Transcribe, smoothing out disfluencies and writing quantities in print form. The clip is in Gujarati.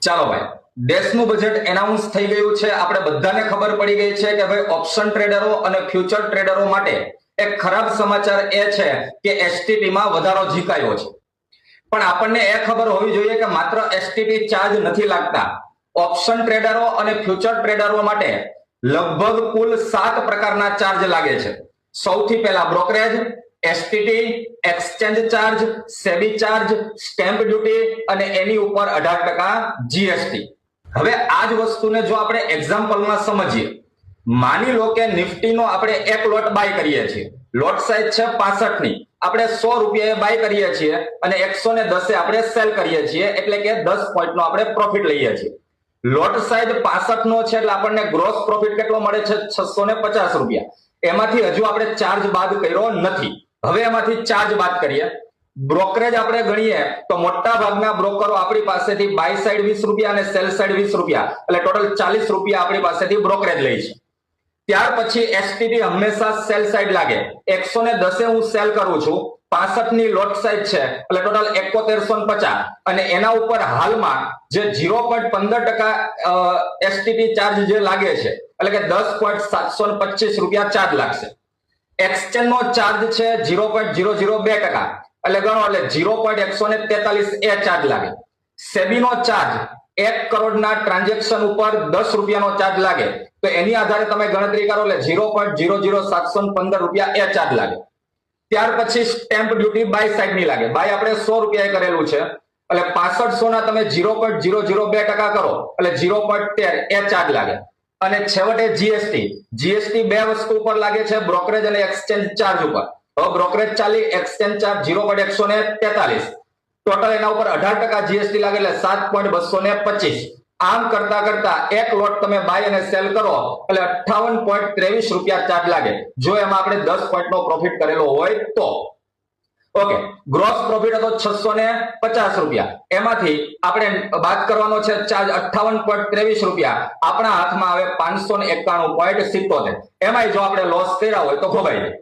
ચાલો ભાઈ, દેશનું બજેટ એનાઉન્સ થઈ ગયું છે. આપણે બધાને ખબર પડી ગઈ છે કે ભાઈ ઓપ્શન ટ્રેડરો અને ફ્યુચર ટ્રેડરો માટે એક ખરાબ સમાચાર એ છે કે એસટીટી માં વધારો ઝીકાયો છે. પણ આપણને એ ખબર હોવી જોઈએ કે માત્ર એસટીટી ચાર્જ નથી લાગતા. ઓપ્શન ટ્રેડરો અને ફ્યુચર ટ્રેડરો માટે લગભગ કુલ 7 પ્રકારના ચાર્જ લાગે છે. સૌથી પહેલા brokerage, STT, exchange charge, SEBI charge, stamp duty અને એની ઉપર 18% જીએસટી. હવે આ જ વસ્તુને જો આપણે એક્ઝામ્પલમાં સમજીએ, માની લો કે નિફ્ટીનો આપણે એક લોટ બાય કરીએ છીએ, લોટ સાઇઝ છે 65 ની, આપણે 100 રૂપિયાએ બાય કરીએ છીએ અને 110 આપણે સેલ કરીએ છીએ, એટલે કે 10 પોઈન્ટનો આપણે પ્રોફિટ લઈએ છીએ. લોટ સાઇઝ 65 નો છે એટલે આપણને ગ્રોસ પ્રોફિટ કેટલો મળે છે? 650 રૂપિયા. એમાંથી હજુ આપણે ચાર્જ બાદ કર્યો નથી. હવે એમાંથી ચાર્જ બાદ કરીએ. બ્રોકરેજ આપણે ગણીએ તો મોટા ભાગના બ્રોકરો આપણી પાસેથી બાય સાઈડ 20 રૂપિયા અને સેલ સાઈડ 20 રૂપિયા, એટલે ટોટલ 40 રૂપિયા આપણી પાસેથી બ્રોકરેજ લે છે. ત્યાર પછી એસટીટી હંમેશા સેલ સાઈડ લાગે. 110 હું સેલ કરું છું, 65 ની લોટ સાઈઝ છે એટલે ટોટલ 7150, અને એના ઉપર હાલમાં જે 0.15% એસટીટી ચાર્જ જે લાગે છે, એટલે કે 10.725 રૂપિયા ચાર્જ લાગશે. એક્સચેન્જ નો ચાર્જ છે 0.002%, એટલે ગણો એટલે 0.143 એ ચાર્જ લાગે. સેબી નો ચાર્જ 1 કરોડના ટ્રાન્ઝેક્શન ઉપર 10 રૂપિયાનો ચાર્જ લાગે, તો એની આધારે તમે ગણતરી કરો એટલે 0.00715 રૂપિયા એ ચાર્જ લાગે. ત્યાર પછી સ્ટેમ્પ ડ્યુટી બાય સાઈડ ની લાગે. બાય આપણે 100 રૂપિયાએ કરેલું છે, એટલે 6500 ના તમે 0.002% કરો એટલે 0.13 એ ચાર્જ લાગે. અને છેવટે જીએસટી બે વસ્તુ ઉપર લાગે છે, બ્રોકરેજ અને એક્સચેન્જ ચાર્જ ઉપર. હવે બ્રોકરેજ ચાલી, એક્સચેન્જ ચાર્જ 0.143, ટોટલ એના ઉપર 18% જીએસટી લાગે એટલે 7.225. આમ કરતા કરતા એક લોટ તમે બાય અને સેલ કરો એટલે 58.23 રૂપિયા ચાર્જ લાગે, જો એમાં આપણે 10 પોઈન્ટનો પ્રોફિટ કરેલો હોય તો. ઓકે, ગ્રોસ પ્રોફિટ હતો 650 રૂપિયા, એમાંથી આપણે બાદ કરવાનો છે ચાર્જ 58.23 રૂપિયા. આપણા હાથમાં આવે 591.77. એમાંય જો આપણે લોસ કર્યા હોય તો ખોવાઈ જાય.